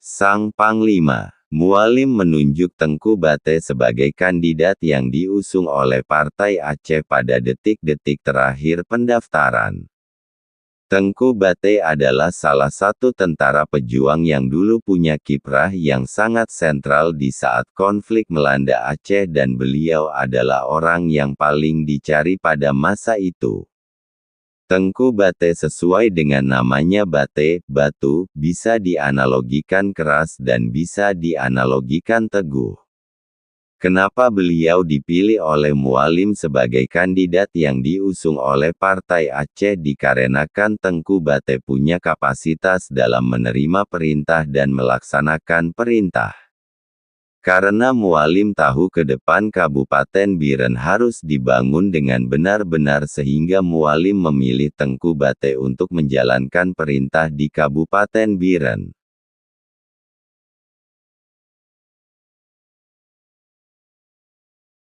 Sang Panglima, Mualim menunjuk Tengku Bate sebagai kandidat yang diusung oleh Partai Aceh pada detik-detik terakhir pendaftaran. Tengku Bate adalah salah satu tentara pejuang yang dulu punya kiprah yang sangat sentral di saat konflik melanda Aceh dan beliau adalah orang yang paling dicari pada masa itu. Tengku Bate sesuai dengan namanya Bate, batu, bisa dianalogikan keras dan bisa dianalogikan teguh. Kenapa beliau dipilih oleh Mualim sebagai kandidat yang diusung oleh Partai Aceh? Dikarenakan Tengku Bate punya kapasitas dalam menerima perintah dan melaksanakan perintah. Karena Mualim tahu ke depan Kabupaten Biren harus dibangun dengan benar-benar sehingga Mualim memilih Tengku Bate untuk menjalankan perintah di Kabupaten Biren.